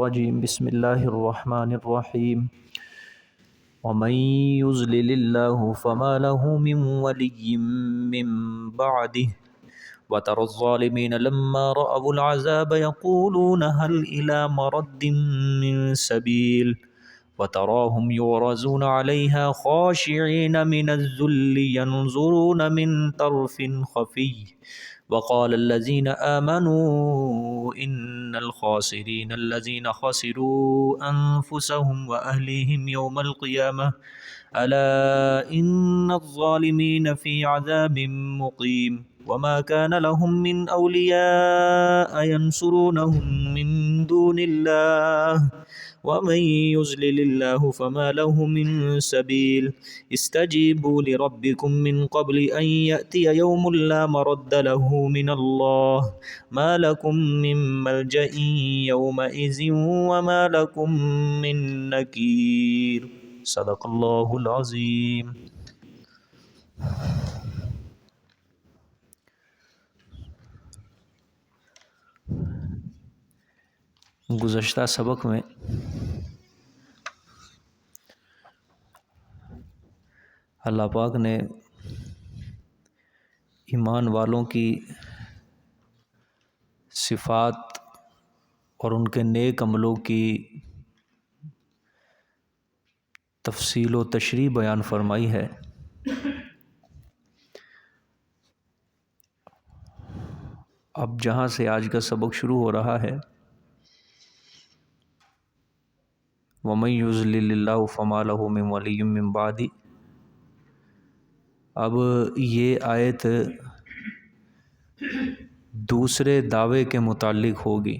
الرجيم بسم الله الرحمن الرحيم ومن يضلل الله فما له من ولي من بعده وترى الظالمين لما رأوا العذاب يقولون هل إلى مرد من سبيل وتراهم يعرضون عليها خاشعين من الذل ينظرون من طرف خفي وقال الذين آمنوا إن الخاسرين الذين خسروا أنفسهم وأهليهم يوم القيامة ألا إن الظالمين في عذاب مقيم وما كان لهم من أولياء ينصرونهم من دون الله ومن يضلل الله فما له من سبيل استجيبوا لربكم من قبل أن يأتي يوم لا مرد له من الله ما لكم من ملجأ يومئذ وما لكم من نكير صدق اللہ العظیم۔ گزشتہ سبق میں اللہ پاک نے ایمان والوں کی صفات اور ان کے نیک عملوں کی تفصیل و تشریح بیان فرمائی ہے۔ اب جہاں سے آج کا سبق شروع ہو رہا ہے وَمَن يُضْلِلِ اللَّهُ فَمَا لَهُ مِن وَلِيٍّ مِّن بَعْدِهِ، اب یہ آیت دوسرے دعوے کے متعلق ہوگی۔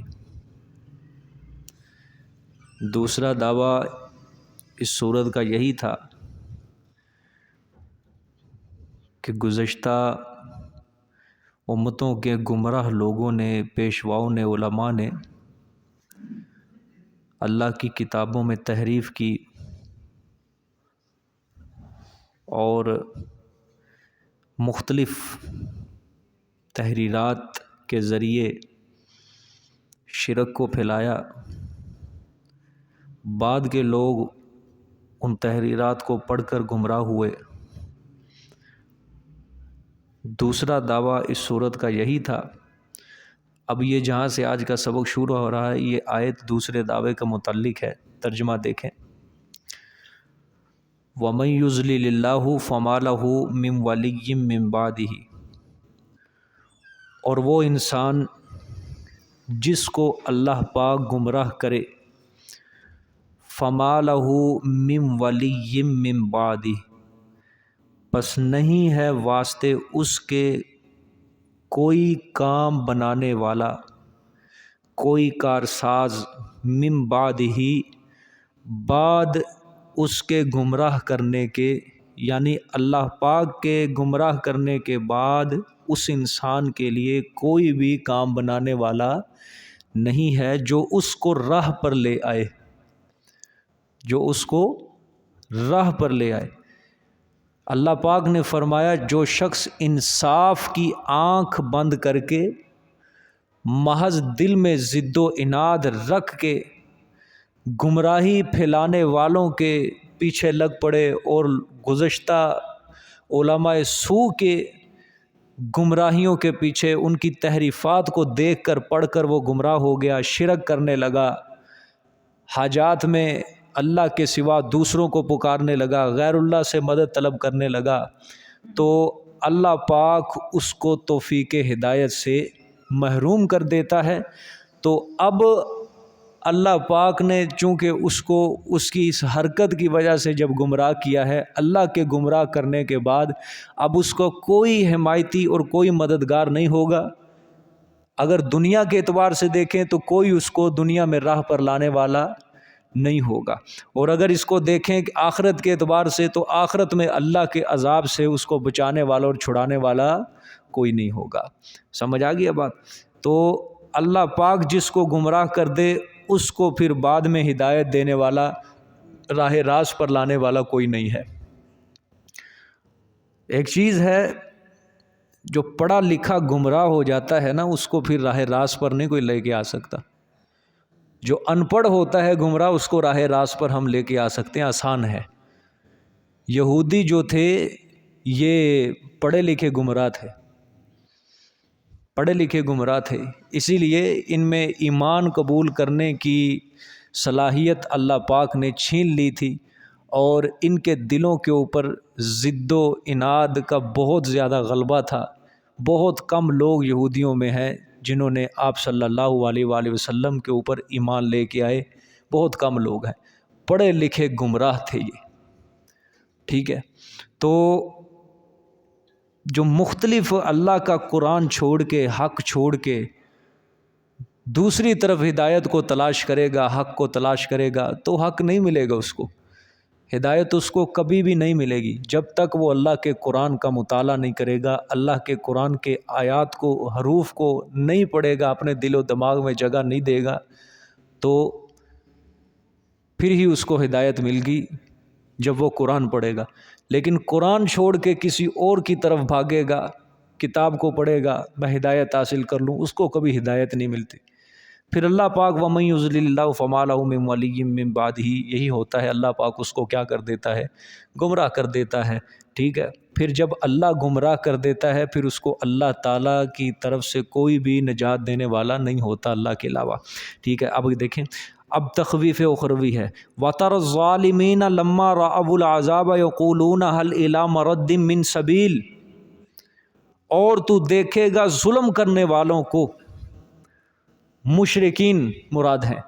دوسرا دعویٰ اس صورت کا یہی تھا کہ گزشتہ امتوں کے گمراہ لوگوں نے، پیشواؤں نے، علماء نے اللہ کی کتابوں میں تحریف کی اور مختلف تحریرات کے ذریعے شرک کو پھیلایا۔ بعد کے لوگ ان تحریرات کو پڑھ کر گمراہ ہوئے۔ دوسرا دعویٰ اس صورت کا یہی تھا۔ اب یہ جہاں سے آج کا سبق شروع ہو رہا ہے یہ آیت دوسرے دعوے کا متعلق ہے۔ ترجمہ دیکھیں، وَمَن يُضْلِلِ اللَّهُ فَمَا لَهُ مِن وَلِيٍّ مِّن بَعْدِهِ، اور وہ انسان جس کو اللہ پاک گمراہ کرے، فَمَا لَهُ مِن وَلِيٍّ مِّن بَعْدِهِ، پس نہیں ہے واسطے اس کے کوئی کام بنانے والا، کوئی کارساز، من بعدہ، بعد اس کے گمراہ کرنے کے، یعنی اللہ پاک کے گمراہ کرنے کے بعد اس انسان کے لیے کوئی بھی کام بنانے والا نہیں ہے جو اس کو راہ پر لے آئے، جو اس کو راہ پر لے آئے۔ اللہ پاک نے فرمایا جو شخص انصاف کی آنکھ بند کر کے محض دل میں ضد و عناد رکھ کے گمراہی پھیلانے والوں کے پیچھے لگ پڑے اور گزشتہ علماء سوء کے گمراہیوں کے پیچھے ان کی تحریفات کو دیکھ کر پڑھ کر وہ گمراہ ہو گیا، شرک کرنے لگا، حاجات میں اللہ کے سوا دوسروں کو پکارنے لگا، غیر اللہ سے مدد طلب کرنے لگا، تو اللہ پاک اس کو توفیق ہدایت سے محروم کر دیتا ہے۔ تو اب اللہ پاک نے چونکہ اس کو اس کی اس حرکت کی وجہ سے جب گمراہ کیا ہے، اللہ کے گمراہ کرنے کے بعد اب اس کو کوئی حمایتی اور کوئی مددگار نہیں ہوگا۔ اگر دنیا کے اعتبار سے دیکھیں تو کوئی اس کو دنیا میں راہ پر لانے والا نہیں ہوگا، اور اگر اس کو دیکھیں کہ آخرت کے اعتبار سے تو آخرت میں اللہ کے عذاب سے اس کو بچانے والا اور چھڑانے والا کوئی نہیں ہوگا۔ سمجھ آ گئی بات؟ تو اللہ پاک جس کو گمراہ کر دے اس کو پھر بعد میں ہدایت دینے والا، راہ راست پر لانے والا کوئی نہیں ہے۔ ایک چیز ہے جو پڑھا لکھا گمراہ ہو جاتا ہے نا، اس کو پھر راہ راست پر نہیں کوئی لے کے آ سکتا۔ جو ان پڑھ ہوتا ہے گمراہ اس کو راہ راست پر ہم لے کے آ سکتے ہیں، آسان ہے۔ یہودی جو تھے یہ پڑھے لکھے گمراہ تھے، پڑھے لکھے گمراہ تھے، اسی لیے ان میں ایمان قبول کرنے کی صلاحیت اللہ پاک نے چھین لی تھی، اور ان کے دلوں کے اوپر ضد و عناد کا بہت زیادہ غلبہ تھا۔ بہت کم لوگ یہودیوں میں ہیں جنہوں نے آپ صلی اللہ علیہ وآلہ وسلم کے اوپر ایمان لے کے آئے، بہت کم لوگ ہیں، پڑھے لکھے گمراہ تھے یہ، ٹھیک ہے۔ تو جو مختلف اللہ کا قرآن چھوڑ کے، حق چھوڑ کے دوسری طرف ہدایت کو تلاش کرے گا، حق کو تلاش کرے گا، تو حق نہیں ملے گا اس کو، ہدایت اس کو کبھی بھی نہیں ملے گی جب تک وہ اللہ کے قرآن کا مطالعہ نہیں کرے گا، اللہ کے قرآن کے آیات کو، حروف کو نہیں پڑھے گا، اپنے دل و دماغ میں جگہ نہیں دے گا، تو پھر ہی اس کو ہدایت مل گی جب وہ قرآن پڑھے گا۔ لیکن قرآن چھوڑ کے کسی اور کی طرف بھاگے گا، کتاب کو پڑھے گا، میں ہدایت حاصل کر لوں، اس کو کبھی ہدایت نہیں ملتی۔ پھر اللہ پاک وَمَن يُضْلِلِ اللَّهُ فَمَا لَهُ مِن وَلِيٍّ مِّن بَعْدِهِ، یہی ہوتا ہے، اللہ پاک اس کو کیا کر دیتا ہے؟ گمراہ کر دیتا ہے، ٹھیک ہے۔ پھر جب اللہ گمراہ کر دیتا ہے پھر اس کو اللہ تعالیٰ کی طرف سے کوئی بھی نجات دینے والا نہیں ہوتا اللہ کے علاوہ، ٹھیک ہے۔ اب دیکھیں، اب تخویف اخروی ہے، وَتَرَى الظَّالِمِينَ لَمَّا رَأَوُا الْعَذَابَ يَقُولُونَ هَلْ إِلَىٰ مَرَدٍ مِّن سَبِيلٍ، اور تو دیکھے گا ظلم کرنے والوں کو، مشرکین مراد ہیں،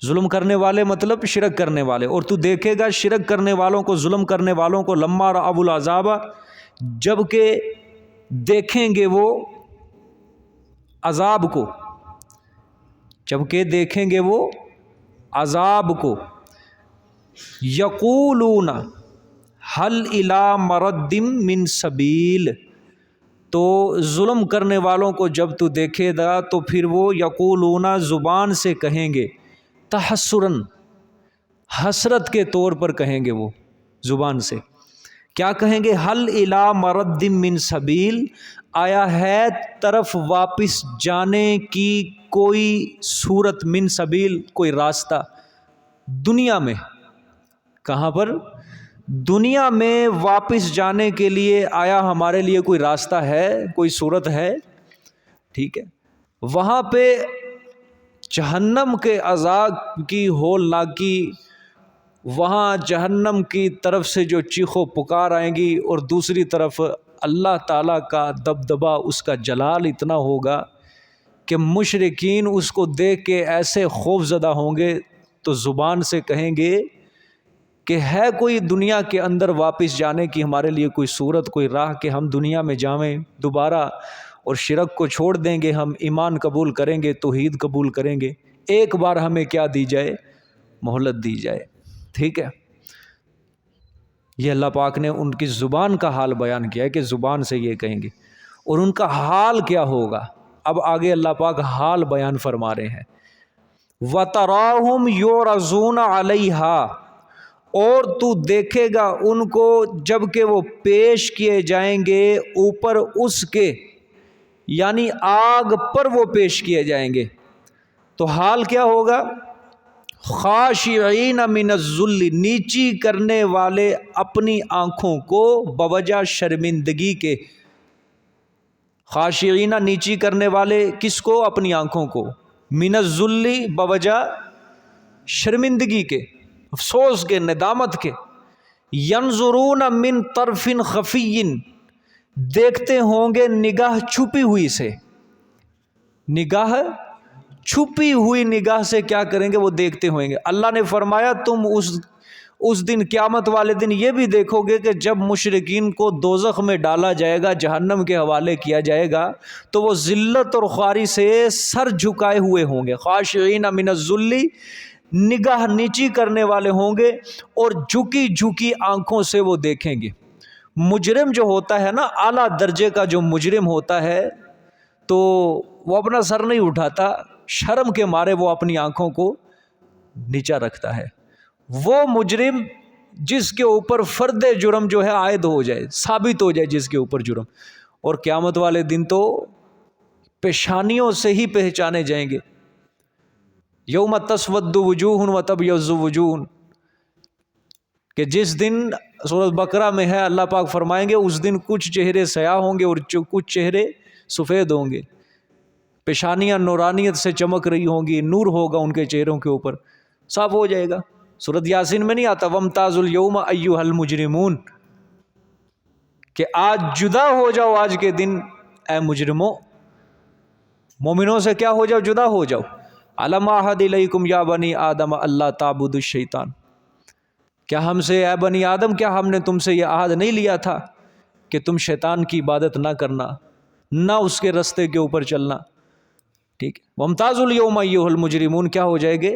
ظلم کرنے والے مطلب شرک کرنے والے، اور تو دیکھے گا شرک کرنے والوں کو، ظلم کرنے والوں کو، لما رأوا العذاب، جب کہ دیکھیں گے وہ عذاب کو، جب کہ دیکھیں گے وہ عذاب کو، یقولون هل إِلَىٰ مَرَدٍ مِّن سَبِيلٍ، تو ظلم کرنے والوں کو جب تو دیکھے گا تو پھر وہ یقولون زبان سے کہیں گے، تحسراً، حسرت کے طور پر کہیں گے، وہ زبان سے کیا کہیں گے؟ هل إِلَىٰ مَرَدٍ مِّن سَبِيلٍ، آیا ہے طرف واپس جانے کی کوئی صورت، من سبیل کوئی راستہ، دنیا میں، کہاں پر؟ دنیا میں واپس جانے کے لیے آیا ہمارے لیے کوئی راستہ ہے، کوئی صورت ہے، ٹھیک ہے۔ وہاں پہ جہنم کے عذاب کی ہولناکی، وہاں جہنم کی طرف سے جو چیخ و پکار آئیں گی، اور دوسری طرف اللہ تعالیٰ کا دبدبہ، اس کا جلال اتنا ہوگا کہ مشرکین اس کو دیکھ کے ایسے خوف زدہ ہوں گے تو زبان سے کہیں گے کہ ہے کوئی دنیا کے اندر واپس جانے کی ہمارے لیے کوئی صورت، کوئی راہ کہ ہم دنیا میں جائیں دوبارہ، اور شرک کو چھوڑ دیں گے، ہم ایمان قبول کریں گے، توحید قبول کریں گے، ایک بار ہمیں کیا دی جائے؟ مہلت دی جائے، ٹھیک ہے۔ یہ اللہ پاک نے ان کی زبان کا حال بیان کیا ہے کہ زبان سے یہ کہیں گے، اور ان کا حال کیا ہوگا؟ اب آگے اللہ پاک حال بیان فرما رہے ہیں، وَتَرَاهُمْ يُعْرَضُونَ عَلَيْهَا، اور تو دیکھے گا ان کو جب کہ وہ پیش کیے جائیں گے اوپر اس کے، یعنی آگ پر وہ پیش کیے جائیں گے، تو حال کیا ہوگا؟ خاشعین من الذل، نیچی کرنے والے اپنی آنکھوں کو بوجہ شرمندگی کے، خاشعین نیچی کرنے والے کس کو؟ اپنی آنکھوں کو، من الذل بوجہ شرمندگی کے، افسوس کے، ندامت کے، ینظرون من طرف خفی، دیکھتے ہوں گے نگاہ چھپی ہوئی سے، نگاہ چھپی ہوئی نگاہ سے کیا کریں گے؟ وہ دیکھتے ہوئیں گے۔ اللہ نے فرمایا تم اس دن، قیامت والے دن یہ بھی دیکھو گے کہ جب مشرکین کو دوزخ میں ڈالا جائے گا، جہنم کے حوالے کیا جائے گا، تو وہ ذلت اور خواری سے سر جھکائے ہوئے ہوں گے، خاشعین من الذل، نگاہ نیچی کرنے والے ہوں گے، اور جھکی جھکی آنکھوں سے وہ دیکھیں گے۔ مجرم جو ہوتا ہے نا، اعلیٰ درجے کا جو مجرم ہوتا ہے، تو وہ اپنا سر نہیں اٹھاتا، شرم کے مارے وہ اپنی آنکھوں کو نیچا رکھتا ہے۔ وہ مجرم جس کے اوپر فرد جرم جو ہے عائد ہو جائے، ثابت ہو جائے جس کے اوپر جرم، اور قیامت والے دن تو پیشانیوں سے ہی پہچانے جائیں گے۔ یوم تسود وجوہ و تبیض وجوہ، کہ جس دن سورۃ بقرہ میں ہے اللہ پاک فرمائیں گے اس دن کچھ چہرے سیاہ ہوں گے اور کچھ چہرے سفید ہوں گے، پیشانیاں نورانیت سے چمک رہی ہوں گی، نور ہوگا ان کے چہروں کے اوپر، صاف ہو جائے گا۔ سورۃ یاسین میں نہیں آتا وَامْتَازُوا الْيَوْمَ أَيُّهَا الْمُجْرِمُونَ، کہ آج جدا ہو جاؤ آج کے دن اے مجرموں، مومنوں سے کیا ہو جاؤ؟ جدا ہو جاؤ۔ أَلَمْ أَعْهَدْ إِلَيْكُمْ يَا بَنِي آدَمَ أَلَّا تَعْبُدُوا الشَّيْطَانَ، کیا ہم سے اے بنی آدم، کیا ہم نے تم سے یہ عہد نہیں لیا تھا کہ تم شیطان کی عبادت نہ کرنا، نہ اس کے رستے کے اوپر چلنا؟ ٹھیک ہے، وَامْتَازُوا الْيَوْمَ أَيُّهَا الْمُجْرِمُونَ، کیا ہو جائے گے؟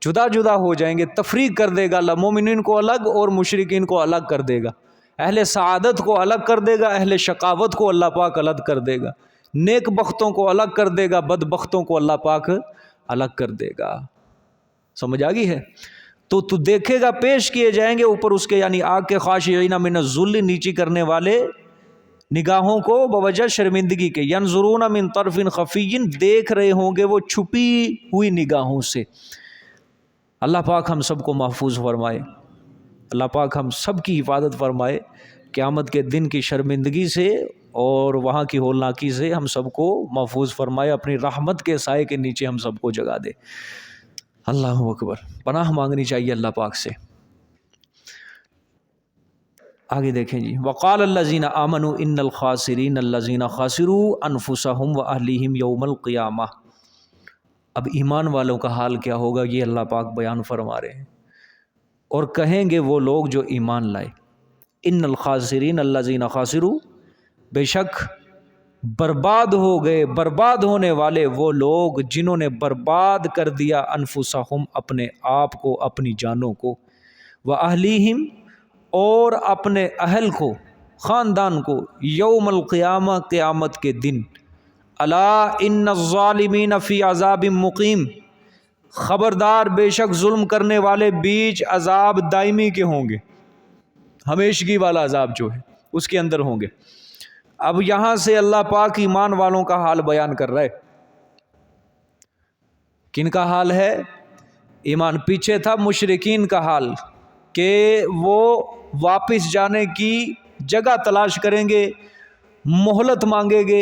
جدا جدا ہو جائیں گے، تفریق کر دے گا اللہ، مومنین کو الگ اور مشرکین کو الگ کر دے گا، اہل سعادت کو الگ کر دے گا، اہل شقاوت کو اللہ پاک الگ کر دے گا، نیک بختوں کو الگ کر دے گا، بد بختوں کو اللہ پاک الگ کر دے گا۔ سمجھ آ گئی ہے؟ تو دیکھے گا پیش کیے جائیں گے اوپر اس کے، یعنی آگ کے خاشعین من الذل، نیچی کرنے والے نگاہوں کو بوجہ شرمندگی کے، ینظرون من طرف خفی، دیکھ رہے ہوں گے وہ چھپی ہوئی نگاہوں سے۔ اللہ پاک ہم سب کو محفوظ فرمائے، اللہ پاک ہم سب کی حفاظت فرمائے، قیامت کے دن کی شرمندگی سے اور وہاں کی ہولناکی سے ہم سب کو محفوظ فرمائے، اپنی رحمت کے سائے کے نیچے ہم سب کو جگا دے۔ اللہ اکبر، پناہ مانگنی چاہیے اللہ پاک سے۔ آگے دیکھیں جی، وقال الذین آمنوا ان الخاسرین الذین خسروا انفسهم واہلیہم یوم القیامہ۔ اب ایمان والوں کا حال کیا ہوگا یہ اللہ پاک بیان فرما رہے ہیں، اور کہیں گے وہ لوگ جو ایمان لائے، ان الخاسرین الذین خسروا، بے شک برباد ہو گئے، برباد ہونے والے وہ لوگ جنہوں نے برباد کر دیا انفسہم، اپنے آپ کو، اپنی جانوں کو، واہلیہم، اور اپنے اہل کو، خاندان کو، یوم القیامہ، قیامت کے دن۔ الا ان الظالمین فی عذاب مقیم، خبردار بے شک ظلم کرنے والے بیچ عذاب دائمی کے ہوں گے، ہمیشگی والا عذاب جو ہے اس کے اندر ہوں گے۔ اب یہاں سے اللہ پاک ایمان والوں کا حال بیان کر رہا ہے۔ کن کا حال ہے؟ ایمان۔ پیچھے تھا مشرکین کا حال کہ وہ واپس جانے کی جگہ تلاش کریں گے، مہلت مانگیں گے،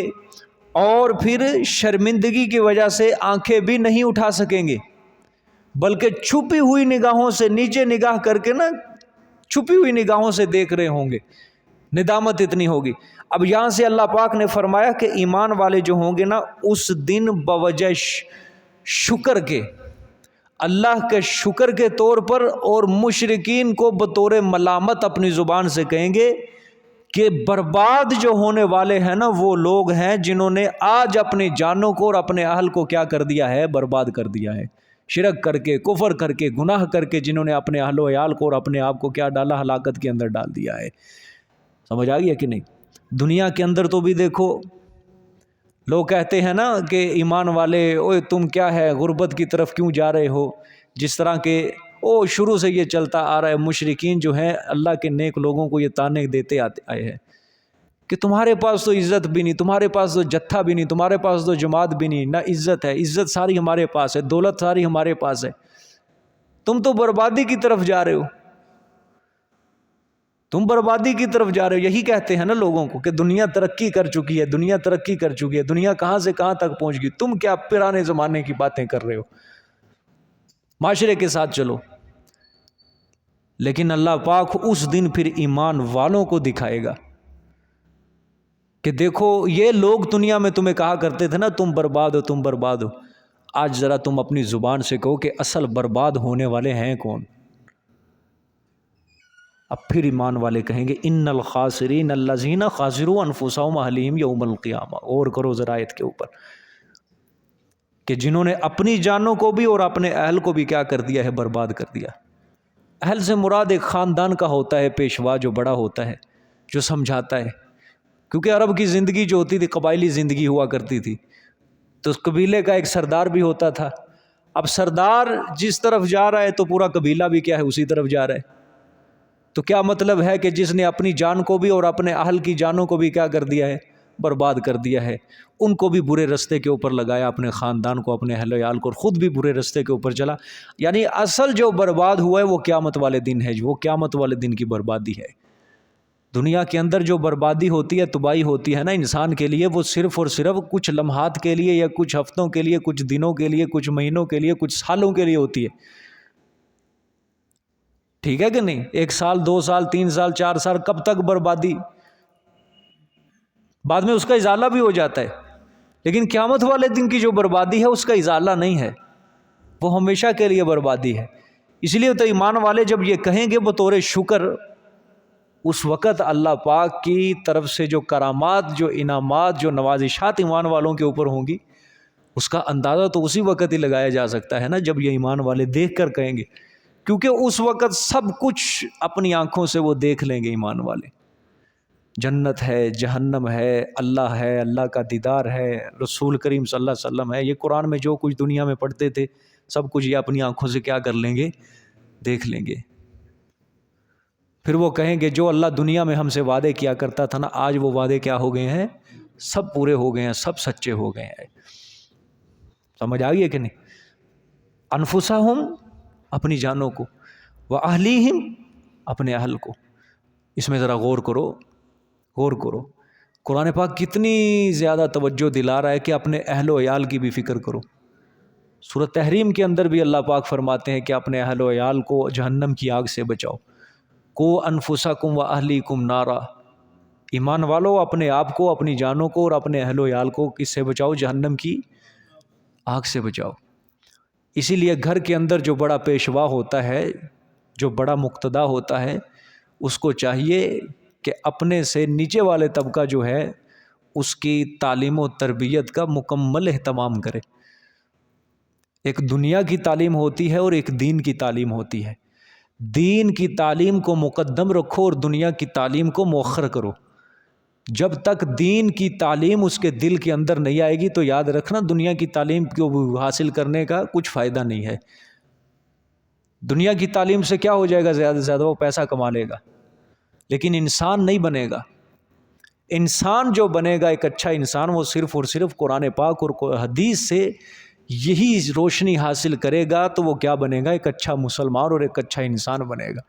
اور پھر شرمندگی کی وجہ سے آنکھیں بھی نہیں اٹھا سکیں گے، بلکہ چھپی ہوئی نگاہوں سے، نیچے نگاہ کر کے نا، چھپی ہوئی نگاہوں سے دیکھ رہے ہوں گے، ندامت اتنی ہوگی۔ اب یہاں سے اللہ پاک نے فرمایا کہ ایمان والے جو ہوں گے نا، اس دن بوجہ شکر کے، اللہ کے شکر کے طور پر، اور مشرکین کو بطور ملامت اپنی زبان سے کہیں گے کہ برباد جو ہونے والے ہیں نا وہ لوگ ہیں جنہوں نے آج اپنی جانوں کو اور اپنے اہل کو کیا کر دیا ہے؟ برباد کر دیا ہے، شرک کر کے، کفر کر کے، گناہ کر کے، جنہوں نے اپنے اہل و عیال کو اور اپنے آپ کو کیا ڈالا؟ ہلاکت کے اندر ڈال دیا ہے۔ سمجھ آ گیا کہ نہیں؟ دنیا کے اندر تو بھی دیکھو، لوگ کہتے ہیں نا کہ ایمان والے، اوے تم کیا ہے غربت کی طرف کیوں جا رہے ہو؟ جس طرح کہ شروع سے یہ چلتا آ رہا ہے، مشرکین جو ہیں اللہ کے نیک لوگوں کو یہ تانے دیتے آئے ہیں کہ تمہارے پاس تو عزت بھی نہیں، تمہارے پاس تو جتھا بھی نہیں، تمہارے پاس تو جماعت بھی نہیں، نہ عزت ہے، عزت ساری ہمارے پاس ہے، دولت ساری ہمارے پاس ہے، تم تو بربادی کی طرف جا رہے ہو، تم بربادی کی طرف جا رہے ہو۔ یہی کہتے ہیں نا لوگوں کو کہ دنیا ترقی کر چکی ہے، دنیا ترقی کر چکی ہے، دنیا کہاں سے کہاں تک پہنچ گئی، تم کیا پرانے زمانے کی باتیں کر رہے ہو، معاشرے کے ساتھ چلو۔ لیکن اللہ پاک اس دن پھر ایمان والوں کو دکھائے گا کہ دیکھو یہ لوگ دنیا میں تمہیں کہا کرتے تھے نا تم برباد ہو، تم برباد ہو، آج ذرا تم اپنی زبان سے کہو کہ اصل برباد ہونے والے ہیں کون؟ اب پھر ایمان والے کہیں گے ان الخاسرین الذین خسروا انفسهم واہلیہم یوم القیامہ۔ اور کرو ذرا آیت کے اوپر کہ جنہوں نے اپنی جانوں کو بھی اور اپنے اہل کو بھی کیا کر دیا ہے؟ برباد کر دیا۔ اہل سے مراد ایک خاندان کا ہوتا ہے، پیشوا جو بڑا ہوتا ہے، جو سمجھاتا ہے، کیونکہ عرب کی زندگی جو ہوتی تھی قبائلی زندگی ہوا کرتی تھی، تو اس قبیلے کا ایک سردار بھی ہوتا تھا۔ اب سردار جس طرف جا رہا ہے تو پورا قبیلہ بھی کیا ہے؟ اسی طرف جا رہا ہے۔ تو کیا مطلب ہے کہ جس نے اپنی جان کو بھی اور اپنے اہل کی جانوں کو بھی کیا کر دیا ہے؟ برباد کر دیا ہے، ان کو بھی برے رستے کے اوپر لگایا، اپنے خاندان کو، اپنے اہل و عیال کو، اور خود بھی برے رستے کے اوپر چلا۔ یعنی اصل جو برباد ہوا ہے وہ قیامت والے دن ہے، وہ قیامت والے دن کی بربادی ہے۔ دنیا کے اندر جو بربادی ہوتی ہے، تباہی ہوتی ہے نا انسان کے لیے، وہ صرف اور صرف کچھ لمحات کے لیے یا کچھ ہفتوں کے لیے، کچھ دنوں کے لیے، کچھ مہینوں کے لیے، کچھ سالوں کے لیے ہوتی ہے۔ ٹھیک ہے کہ نہیں؟ 1 سال، 2 سال، 3 سال، 4 سال، کب تک بربادی؟ بعد میں اس کا ازالہ بھی ہو جاتا ہے، لیکن قیامت والے دن کی جو بربادی ہے اس کا ازالہ نہیں ہے، وہ ہمیشہ کے لیے بربادی ہے۔ اس لیے تو ایمان والے جب یہ کہیں گے بطور شکر، اس وقت اللہ پاک کی طرف سے جو کرامات، جو انعامات، جو نوازشات ایمان والوں کے اوپر ہوں گی، اس کا اندازہ تو اسی وقت ہی لگایا جا سکتا ہے نا جب یہ ایمان والے دیکھ کر کہیں گے، کیونکہ اس وقت سب کچھ اپنی آنکھوں سے وہ دیکھ لیں گے ایمان والے۔ جنت ہے، جہنم ہے، اللہ کا دیدار ہے، رسول کریم صلی اللہ علیہ وسلم ہے، یہ قرآن میں جو کچھ دنیا میں پڑھتے تھے سب کچھ یہ اپنی آنکھوں سے کیا کر لیں گے؟ دیکھ لیں گے۔ پھر وہ کہیں گے جو اللہ دنیا میں ہم سے وعدے کیا کرتا تھا نا، آج وہ وعدے کیا ہو گئے ہیں؟ سب پورے ہو گئے ہیں، سب سچے ہو گئے ہیں۔ سمجھ آ گئی ہے کہ نہیں؟ انفسہم، اپنی جانوں کو، واہلیہم، اپنے اہل کو۔ اس میں ذرا غور کرو، غور کرو۔ قرآن پاک کتنی زیادہ توجہ دلا رہا ہے کہ اپنے اہل و عیال کی بھی فکر کرو۔ سورۃ تحریم کے اندر بھی اللہ پاک فرماتے ہیں کہ اپنے اہل و عیال کو جہنم کی آگ سے بچاؤ۔ کو انفسکم و اہلیکم نارا، ایمان والو اپنے آپ کو، اپنی جانوں کو اور اپنے اہل و عیال کو کس سے بچاؤ؟ جہنم کی آگ سے بچاؤ۔ اسی لیے گھر کے اندر جو بڑا پیشوا ہوتا ہے، جو بڑا مقتدا ہوتا ہے، اس کو چاہیے کہ اپنے سے نیچے والے طبقہ جو ہے اس کی تعلیم و تربیت کا مکمل اہتمام کرے۔ ایک دنیا کی تعلیم ہوتی ہے اور ایک دین کی تعلیم ہوتی ہے۔ دین کی تعلیم کو مقدم رکھو اور دنیا کی تعلیم کو مؤخر کرو۔ جب تک دین کی تعلیم اس کے دل کے اندر نہیں آئے گی تو یاد رکھنا دنیا کی تعلیم کو حاصل کرنے کا کچھ فائدہ نہیں ہے۔ دنیا کی تعلیم سے کیا ہو جائے گا؟ زیادہ سے زیادہ وہ پیسہ کما لے گا، لیکن انسان نہیں بنے گا۔ انسان جو بنے گا ایک اچھا انسان، وہ صرف اور صرف قرآن پاک اور حدیث سے یہی روشنی حاصل کرے گا تو وہ کیا بنے گا؟ ایک اچھا مسلمان اور ایک اچھا انسان بنے گا۔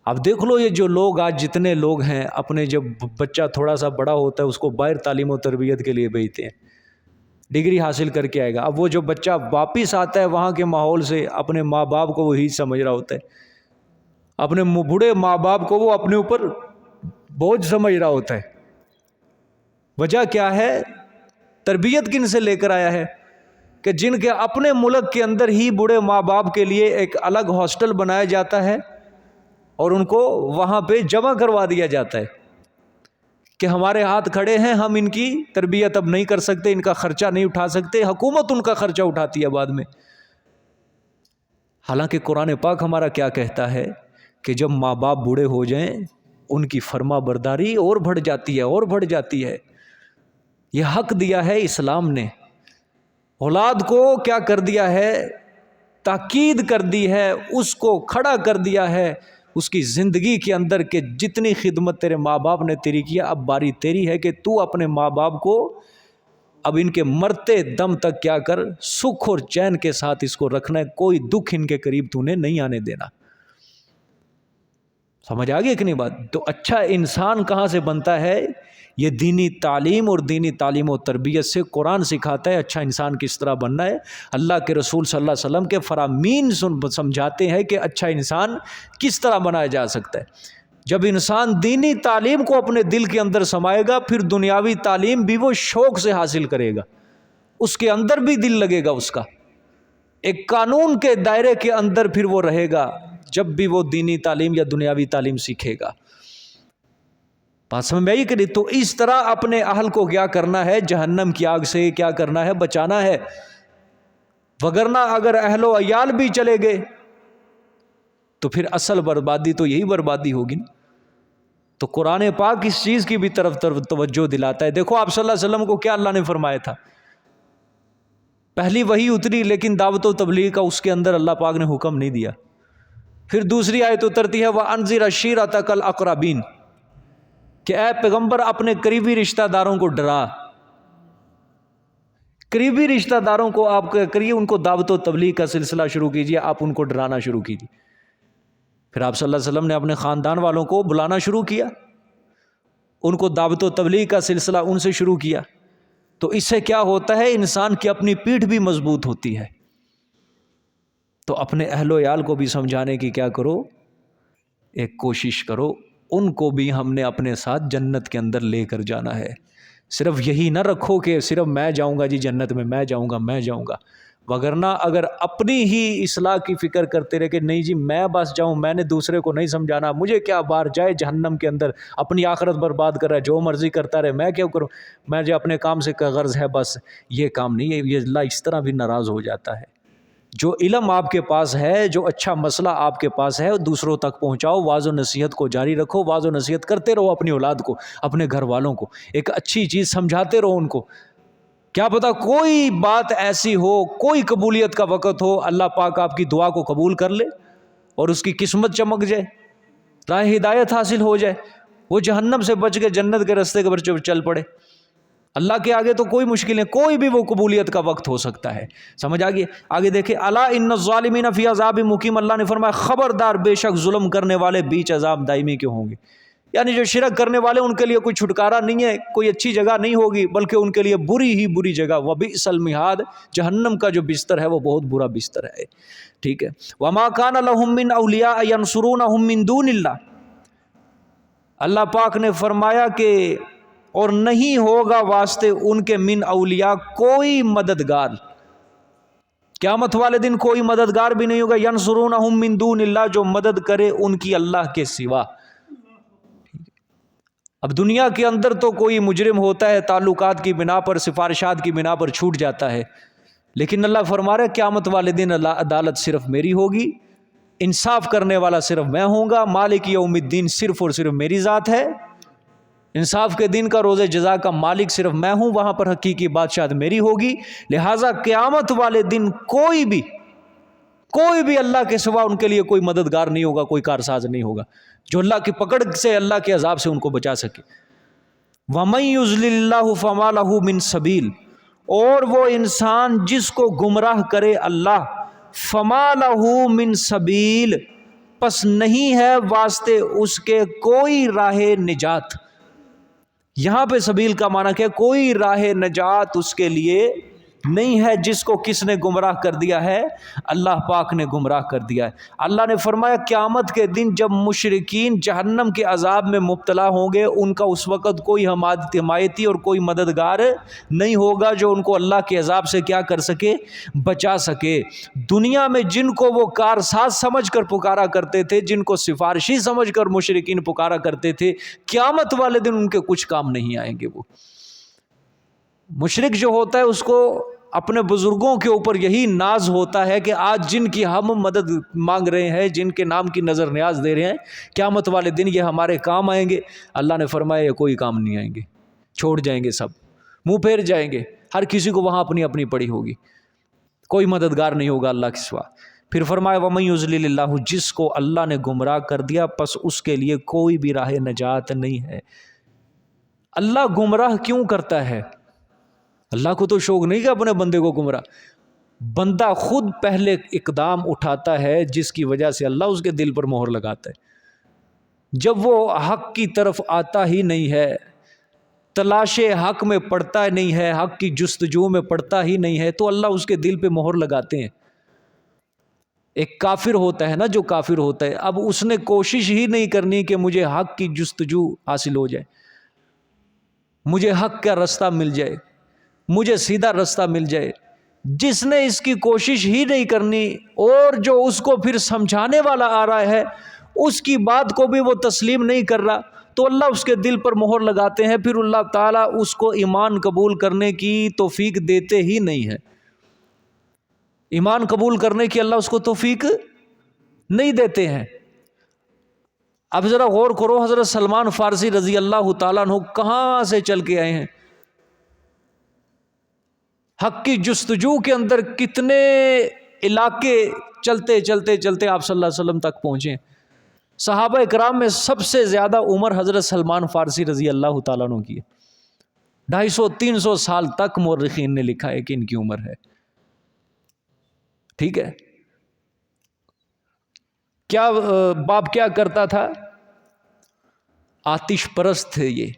اب دیکھ لو یہ جو لوگ آج جتنے لوگ ہیں، اپنے جب بچہ تھوڑا سا بڑا ہوتا ہے اس کو باہر تعلیم و تربیت کے لیے بھیجتے ہیں، ڈگری حاصل کر کے آئے گا۔ اب وہ جو بچہ واپس آتا ہے وہاں کے ماحول سے اپنے ماں باپ کو وہی سمجھ رہا ہوتا ہے، اپنے بوڑھے ماں باپ کو وہ اپنے اوپر بوجھ سمجھ رہا ہوتا ہے۔ وجہ کیا ہے؟ تربیت کن سے لے کر آیا ہے؟ کہ جن کے اپنے ملک کے اندر ہی بوڑھے ماں باپ کے لیے ایک الگ ہاسٹل بنایا جاتا ہے اور ان کو وہاں پہ جمع کروا دیا جاتا ہے کہ ہمارے ہاتھ کھڑے ہیں، ہم ان کی تربیت اب نہیں کر سکتے، ان کا خرچہ نہیں اٹھا سکتے، حکومت ان کا خرچہ اٹھاتی ہے بعد میں۔ حالانکہ قرآن پاک ہمارا کیا کہتا ہے کہ جب ماں باپ بوڑھے ہو جائیں ان کی فرما برداری اور بڑھ جاتی ہے، اور بڑھ جاتی ہے۔ یہ حق دیا ہے اسلام نے، اولاد کو کیا کر دیا ہے؟ تاکید کر دی ہے، اس کو کھڑا کر دیا ہے اس کی زندگی کے اندر کہ جتنی خدمت تیرے ماں باپ نے تیری کیا، اب باری تیری ہے کہ تو اپنے ماں باپ کو اب ان کے مرتے دم تک کیا کر، سکھ اور چین کے ساتھ اس کو رکھنا ہے، کوئی دکھ ان کے قریب تو نے نہیں آنے دینا۔ سمجھ آ گئی کہ نہیں بات؟ تو اچھا انسان کہاں سے بنتا ہے؟ یہ دینی تعلیم اور دینی تعلیم و تربیت سے قرآن سکھاتا ہے اچھا انسان کس طرح بننا ہے۔ اللہ کے رسول صلی اللہ علیہ وسلم کے فرامین سمجھاتے ہیں کہ اچھا انسان کس طرح بنایا جا سکتا ہے۔ جب انسان دینی تعلیم کو اپنے دل کے اندر سمائے گا، پھر دنیاوی تعلیم بھی وہ شوق سے حاصل کرے گا، اس کے اندر بھی دل لگے گا اس کا، ایک قانون کے دائرے کے اندر پھر وہ رہے گا جب بھی وہ دینی تعلیم یا دنیاوی تعلیم سیکھے گا۔ بات سمجھ میں آئی کہ نہیں؟ تو اس طرح اپنے اہل کو کیا کرنا ہے؟ جہنم کی آگ سے کیا کرنا ہے؟ بچانا ہے۔ وگرنہ اگر اہل و عیال بھی چلے گئے تو پھر اصل بربادی تو یہی بربادی ہوگی نا۔ تو قرآن پاک اس چیز کی بھی طرف توجہ دلاتا ہے۔ دیکھو آپ صلی اللہ علیہ وسلم کو کیا اللہ نے فرمایا تھا؟ پہلی وحی اتری لیکن دعوت و تبلیغ کا اس کے اندر اللہ پاک نے حکم نہیں دیا۔ پھر دوسری آیت اترتی ہے وَأَنذِرْ عَشِيرَتَكَ الْأَقْرَبِينَ، کہ اے پیغمبر اپنے قریبی رشتہ داروں کو ڈرا، قریبی رشتہ داروں کو آپ کریے، ان کو دعوت و تبلیغ کا سلسلہ شروع کیجیے، آپ ان کو ڈرانا شروع کیجیے۔ پھر آپ صلی اللہ علیہ وسلم نے اپنے خاندان والوں کو بلانا شروع کیا، ان کو دعوت و تبلیغ کا سلسلہ ان سے شروع کیا۔ تو اس سے کیا ہوتا ہے، انسان کی اپنی پیٹھ بھی مضبوط ہوتی ہے۔ تو اپنے اہل و عیال کو بھی سمجھانے کی کیا کرو، ایک کوشش کرو، ان کو بھی ہم نے اپنے ساتھ جنت کے اندر لے کر جانا ہے۔ صرف یہی نہ رکھو کہ صرف میں جاؤں گا جی جنت میں، میں جاؤں گا، وگرنہ اگر اپنی ہی اصلاح کی فکر کرتے رہے کہ نہیں جی میں بس جاؤں، میں نے دوسرے کو نہیں سمجھانا، مجھے کیا، بار جائے جہنم کے اندر، اپنی آخرت برباد کر رہا ہے، جو مرضی کرتا رہے، میں کیا کروں، میں جو اپنے کام سے غرض ہے بس، یہ کام نہیں ہے۔ یہ اللہ اس طرح بھی ناراض ہو جاتا ہے۔ جو علم آپ کے پاس ہے، جو اچھا مسئلہ آپ کے پاس ہے، دوسروں تک پہنچاؤ، واعظ و نصیحت کو جاری رکھو، واعظ و نصیحت کرتے رہو اپنی اولاد کو، اپنے گھر والوں کو، ایک اچھی چیز سمجھاتے رہو ان کو۔ کیا پتا کوئی بات ایسی ہو، کوئی قبولیت کا وقت ہو، اللہ پاک آپ کی دعا کو قبول کر لے اور اس کی قسمت چمک جائے، راہ ہدایت حاصل ہو جائے، وہ جہنم سے بچ کے جنت کے راستے کے پر چل پڑے۔ اللہ کے آگے تو کوئی مشکل ہے، کوئی بھی وہ قبولیت کا وقت ہو سکتا ہے۔ سمجھ آگے؟ آگے دیکھیں، الا ان الظالمین فی عذاب مقیم، اللہ نے فرمایا خبردار، بے شک ظلم کرنے والے بیچ عذاب دائمی کے ہوں گے۔ یعنی جو شرک کرنے والے ان کے لیے کوئی چھٹکارا نہیں ہے، کوئی اچھی جگہ نہیں ہوگی، بلکہ ان کے لیے بری ہی بری جگہ، وبئس المہاد، جہنم کا جو بستر ہے وہ بہت برا بستر ہے۔ ٹھیک ہے، وما کان لهم من اولیاء ینصرونهم من دون اللہ، اللہ پاک نے فرمایا کہ اور نہیں ہوگا واسطے ان کے من اولیاء کوئی مددگار، قیامت والے دن کوئی مددگار بھی نہیں ہوگا، ینصرونہم من دون اللہ، جو مدد کرے ان کی اللہ کے سوا۔ اب دنیا کے اندر تو کوئی مجرم ہوتا ہے، تعلقات کی بنا پر، سفارشات کی بنا پر چھوٹ جاتا ہے، لیکن اللہ فرما رہے قیامت والے دن اللہ عدالت صرف میری ہوگی، انصاف کرنے والا صرف میں ہوں گا، مالک یوم الدین صرف اور صرف میری ذات ہے، انصاف کے دن کا، روز جزا کا مالک صرف میں ہوں، وہاں پر حقیقی بادشاہت میری ہوگی۔ لہٰذا قیامت والے دن کوئی بھی اللہ کے سوا ان کے لیے کوئی مددگار نہیں ہوگا، کوئی کارساز نہیں ہوگا جو اللہ کی پکڑ سے، اللہ کے عذاب سے ان کو بچا سکے۔ وَمَن يُضْلِلِ اللَّهُ فَمَا لَهُ مِن سَبِيلٍ، اور وہ انسان جس کو گمراہ کرے اللہ، فَمَا لَهُ مِن سَبِيلٍ، پس نہیں ہے واسطے اس کے کوئی راہ نجات۔ یہاں پہ سبیل کا معنی کیا؟ کوئی راہ نجات اس کے لیے نہیں ہے، جس کو کس نے گمراہ کر دیا ہے؟ اللہ پاک نے گمراہ کر دیا ہے۔ اللہ نے فرمایا قیامت کے دن جب مشرکین جہنم کے عذاب میں مبتلا ہوں گے، ان کا اس وقت کوئی حمایتی اور کوئی مددگار نہیں ہوگا جو ان کو اللہ کے عذاب سے کیا کر سکے؟ بچا سکے۔ دنیا میں جن کو وہ کارساز سمجھ کر پکارا کرتے تھے، جن کو سفارشی سمجھ کر مشرکین پکارا کرتے تھے، قیامت والے دن ان کے کچھ کام نہیں آئیں گے۔ وہ مشرک جو ہوتا ہے اس کو اپنے بزرگوں کے اوپر یہی ناز ہوتا ہے کہ آج جن کی ہم مدد مانگ رہے ہیں، جن کے نام کی نظر نیاز دے رہے ہیں، قیامت والے دن یہ ہمارے کام آئیں گے۔ اللہ نے فرمایا یہ کوئی کام نہیں آئیں گے، چھوڑ جائیں گے، سب منہ پھیر جائیں گے، ہر کسی کو وہاں اپنی اپنی پڑی ہوگی، کوئی مددگار نہیں ہوگا اللہ کے سوا۔ پھر فرمایا وَمَن يُضْلِلِ اللَّهُ، جس کو اللہ نے گمراہ کر دیا پس اس کے لیے کوئی بھی راہ نجات نہیں ہے۔ اللہ گمراہ کیوں کرتا ہے؟ اللہ کو تو شوق نہیں کہ اپنے بندے کو گمراہ، بندہ خود پہلے اقدام اٹھاتا ہے جس کی وجہ سے اللہ اس کے دل پر مہر لگاتا ہے۔ جب وہ حق کی طرف آتا ہی نہیں ہے، تلاش حق میں پڑتا نہیں ہے، حق کی جستجو میں پڑتا ہی نہیں ہے، تو اللہ اس کے دل پہ مہر لگاتے ہیں۔ ایک کافر ہوتا ہے نا، جو کافر ہوتا ہے، اب اس نے کوشش ہی نہیں کرنی کہ مجھے حق کی جستجو حاصل ہو جائے، مجھے حق کا رستہ مل جائے، مجھے سیدھا رستہ مل جائے۔ جس نے اس کی کوشش ہی نہیں کرنی اور جو اس کو پھر سمجھانے والا آ رہا ہے اس کی بات کو بھی وہ تسلیم نہیں کر رہا، تو اللہ اس کے دل پر مہر لگاتے ہیں، پھر اللہ تعالیٰ اس کو ایمان قبول کرنے کی توفیق دیتے ہی نہیں ہے۔ ایمان قبول کرنے کی اللہ اس کو توفیق نہیں دیتے ہیں۔ اب ذرا غور کرو، حضرت سلمان فارسی رضی اللہ تعالیٰ عنہ کہاں سے چل کے آئے ہیں، حق کی جستجو کے اندر کتنے علاقے چلتے چلتے چلتے آپ صلی اللہ علیہ وسلم تک پہنچے۔ صحابہ کرام میں سب سے زیادہ عمر حضرت سلمان فارسی رضی اللہ تعالیٰ عنہ کی ہے. 250-300 سال تک مورخین نے لکھا ہے کہ ان کی عمر ہے. ٹھیک ہے. کیا باپ کیا کرتا تھا؟ آتش پرست تھے یہ.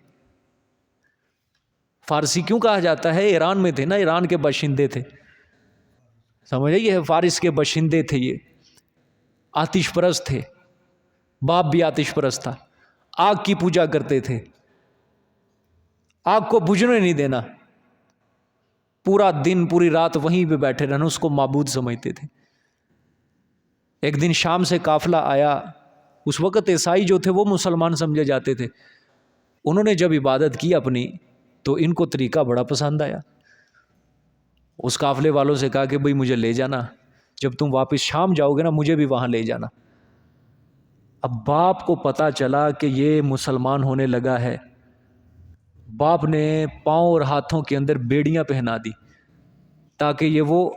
فارسی کیوں کہا جاتا ہے؟ ایران میں تھے نا، ایران کے باشندے تھے، سمجھ رہے؟ یہ فارس کے باشندے تھے، یہ آتش پرست تھے. باپ بھی آتش پرست تھا، آگ کی پوجا کرتے تھے، آگ کو بجھنے نہیں دینا، پورا دن پوری رات وہیں پہ بیٹھے رہنا، اس کو معبود سمجھتے تھے. ایک دن شام سے قافلہ آیا، اس وقت عیسائی جو تھے وہ مسلمان سمجھے جاتے تھے. انہوں نے جب عبادت کی اپنی تو ان کو طریقہ بڑا پسند آیا. اس قافلے والوں سے کہا کہ بھئی مجھے لے جانا، جب تم واپس شام جاؤ گے نا مجھے بھی وہاں لے جانا. اب باپ کو پتا چلا کہ یہ مسلمان ہونے لگا ہے، باپ نے پاؤں اور ہاتھوں کے اندر بیڑیاں پہنا دی تاکہ یہ وہ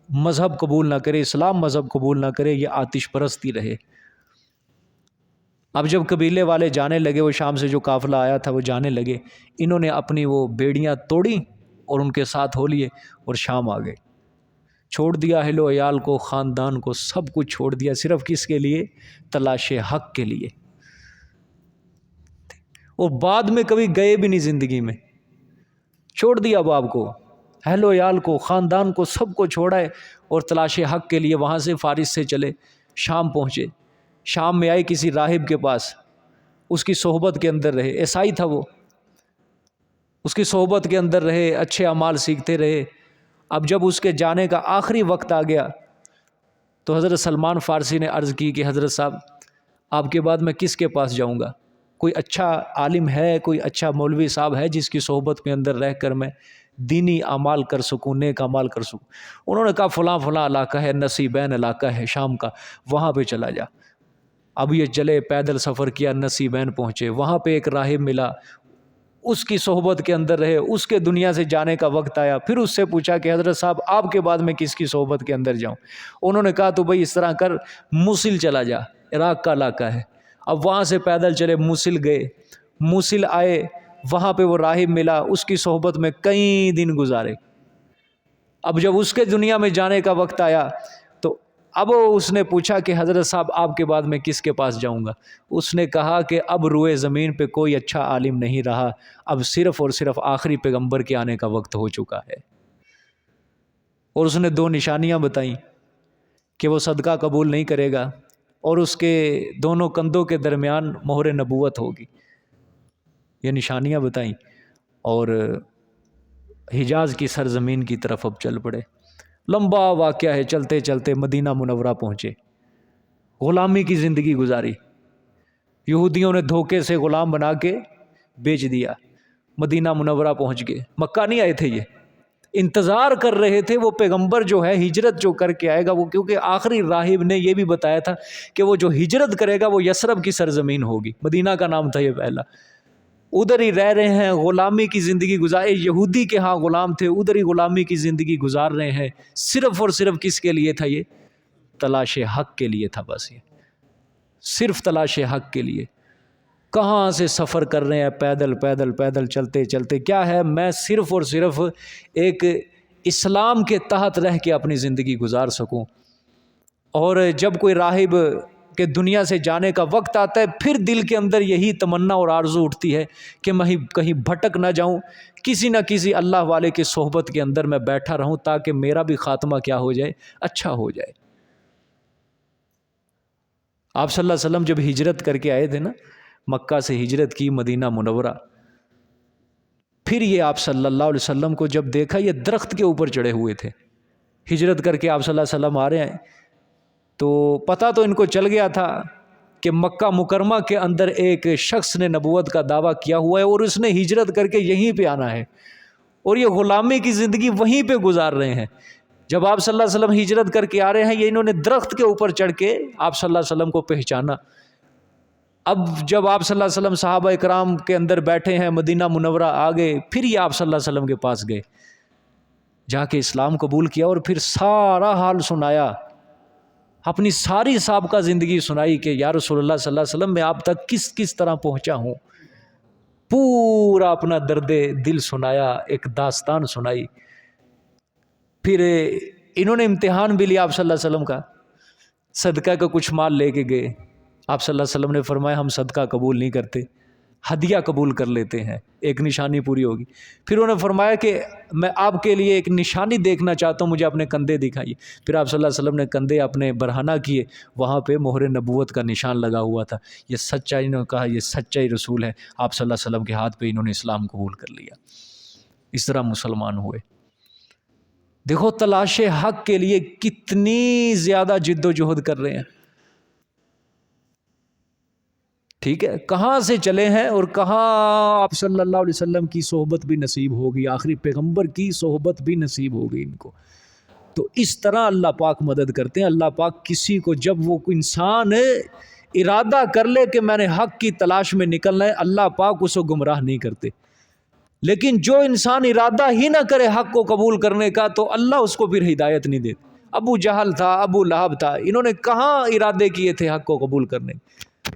مذہب قبول نہ کرے، اسلام مذہب قبول نہ کرے، یہ آتش پرستی رہے. اب جب قبیلے والے جانے لگے، وہ شام سے جو قافلہ آیا تھا وہ جانے لگے، انہوں نے اپنی وہ بیڑیاں توڑی اور ان کے ساتھ ہو لیے اور شام آ گئے. چھوڑ دیا اہل و عیال کو، خاندان کو، سب کچھ چھوڑ دیا، صرف کس کے لیے؟ تلاش حق کے لیے. اور بعد میں کبھی گئے بھی نہیں زندگی میں. چھوڑ دیا باپ کو، اہل و عیال کو، خاندان کو، سب کو چھوڑا ہے اور تلاش حق کے لیے وہاں سے فارس سے چلے. شام پہنچے، شام میں آئے کسی راہب کے پاس، اس کی صحبت کے اندر رہے. عیسائی تھا وہ، اس کی صحبت کے اندر رہے، اچھے اعمال سیکھتے رہے. اب جب اس کے جانے کا آخری وقت آ گیا تو حضرت سلمان فارسی نے عرض کی کہ حضرت صاحب آپ کے بعد میں کس کے پاس جاؤں گا؟ کوئی اچھا عالم ہے، کوئی اچھا مولوی صاحب ہے جس کی صحبت کے اندر رہ کر میں دینی اعمال کر سکوں، نیک اعمال کر سکوں؟ انہوں نے کہا فلاں فلاں علاقہ ہے، نصیبین علاقہ ہے شام کا، وہاں پہ چلا جا. اب یہ چلے، پیدل سفر کیا، نصیبین پہنچے، وہاں پہ ایک راہب ملا، اس کی صحبت کے اندر رہے. اس کے دنیا سے جانے کا وقت آیا، پھر اس سے پوچھا کہ حضرت صاحب آپ کے بعد میں کس کی صحبت کے اندر جاؤں؟ انہوں نے کہا تو بھائی اس طرح کر، موصل چلا جا، عراق کا علاقہ ہے. اب وہاں سے پیدل چلے، موصل گئے. موصل آئے، وہاں پہ وہ راہب ملا، اس کی صحبت میں کئی دن گزارے. اب جب اس کے دنیا میں جانے کا وقت آیا تو اب اس نے پوچھا کہ حضرت صاحب آپ کے بعد میں کس کے پاس جاؤں گا؟ اس نے کہا کہ اب روئے زمین پہ کوئی اچھا عالم نہیں رہا، اب صرف اور صرف آخری پیغمبر کے آنے کا وقت ہو چکا ہے. اور اس نے 2 نشانیاں بتائیں کہ وہ صدقہ قبول نہیں کرے گا اور اس کے دونوں کندھوں کے درمیان مہر نبوت ہوگی. یہ نشانیاں بتائیں اور حجاز کی سرزمین کی طرف اب چل پڑے. لمبا واقعہ ہے، چلتے چلتے مدینہ منورہ پہنچے. غلامی کی زندگی گزاری، یہودیوں نے دھوکے سے غلام بنا کے بیچ دیا. مدینہ منورہ پہنچ گئے. مکہ نہیں آئے تھے، یہ انتظار کر رہے تھے وہ پیغمبر جو ہے ہجرت جو کر کے آئے گا وہ، کیونکہ آخری راہب نے یہ بھی بتایا تھا کہ وہ جو ہجرت کرے گا وہ یثرب کی سرزمین ہوگی. مدینہ کا نام تھا یہ پہلا. ادھر ہی رہ رہے ہیں، غلامی کی زندگی گزارے. یہودی کے ہاں غلام تھے، ادھر ہی غلامی کی زندگی گزار رہے ہیں. صرف اور صرف کس کے لیے تھا؟ یہ تلاش حق کے لیے تھا. بس یہ صرف تلاش حق کے لیے. کہاں سے سفر کر رہے ہیں، پیدل پیدل پیدل چلتے چلتے. کیا ہے، میں صرف اور صرف ایک اسلام کے تحت رہ کے اپنی زندگی گزار سکوں. اور جب کوئی راہب کہ دنیا سے جانے کا وقت آتا ہے پھر دل کے اندر یہی تمنا اور آرزو اٹھتی ہے کہ میں کہیں بھٹک نہ جاؤں، کسی نہ کسی اللہ والے کی صحبت کے اندر میں بیٹھا رہوں تاکہ میرا بھی خاتمہ کیا ہو جائے، اچھا ہو جائے. آپ صلی اللہ علیہ وسلم جب ہجرت کر کے آئے تھے نا، مکہ سے ہجرت کی مدینہ منورہ، پھر یہ آپ صلی اللہ علیہ وسلم کو جب دیکھا یہ درخت کے اوپر چڑھے ہوئے تھے. ہجرت کر کے آپ صلی اللہ علیہ وسلم آ رہے ہیں تو پتہ تو ان کو چل گیا تھا کہ مکہ مکرمہ کے اندر ایک شخص نے نبوت کا دعویٰ کیا ہوا ہے اور اس نے ہجرت کر کے یہیں پہ آنا ہے اور یہ غلامی کی زندگی وہیں پہ گزار رہے ہیں. جب آپ صلی اللہ علیہ وسلم ہجرت کر کے آ رہے ہیں، یہ انہوں نے درخت کے اوپر چڑھ کے آپ صلی اللہ علیہ وسلم کو پہچانا. اب جب آپ صلی اللہ علیہ وسلم صحابہ اکرام کے اندر بیٹھے ہیں، مدینہ منورہ آ گئے، پھر یہ آپ صلی اللہ علیہ وسلم کے پاس گئے، جا کے اسلام قبول کیا اور پھر سارا حال سنایا. اپنی ساری سابقہ زندگی سنائی کہ یا رسول اللہ صلی اللہ علیہ وسلم میں آپ تک کس کس طرح پہنچا ہوں، پورا اپنا درد دل سنایا، ایک داستان سنائی. پھر انہوں نے امتحان بھی لیا آپ صلی اللہ علیہ وسلم کا، صدقہ کا کچھ مال لے کے گئے. آپ صلی اللہ علیہ وسلم نے فرمایا ہم صدقہ قبول نہیں کرتے، ہدیہ قبول کر لیتے ہیں، ایک نشانی پوری ہوگی. پھر انہوں نے فرمایا کہ میں آپ کے لیے ایک نشانی دیکھنا چاہتا ہوں، مجھے اپنے کندھے دکھائیے. پھر آپ صلی اللہ علیہ وسلم نے کندھے اپنے برہنہ کیے، وہاں پہ مہر نبوت کا نشان لگا ہوا تھا. یہ سچا، انہوں نے کہا یہ سچا ہی رسول ہے. آپ صلی اللہ علیہ وسلم کے ہاتھ پہ انہوں نے اسلام قبول کر لیا، اس طرح مسلمان ہوئے. دیکھو تلاش حق کے لیے کتنی زیادہ جد و جہد کر رہے ہیں. ٹھیک ہے، کہاں سے چلے ہیں اور کہاں آپ صلی اللہ علیہ وسلم کی صحبت بھی نصیب ہوگی، آخری پیغمبر کی صحبت بھی نصیب ہوگی ان کو. تو اس طرح اللہ پاک مدد کرتے ہیں. اللہ پاک کسی کو جب وہ انسان ارادہ کر لے کہ میں نے حق کی تلاش میں نکلنا ہے، اللہ پاک اسے گمراہ نہیں کرتے. لیکن جو انسان ارادہ ہی نہ کرے حق کو قبول کرنے کا تو اللہ اس کو پھر ہدایت نہیں دیتے. ابو جہل تھا، ابو لہب تھا، انہوں نے کہاں ارادے کیے تھے حق کو قبول کرنے؟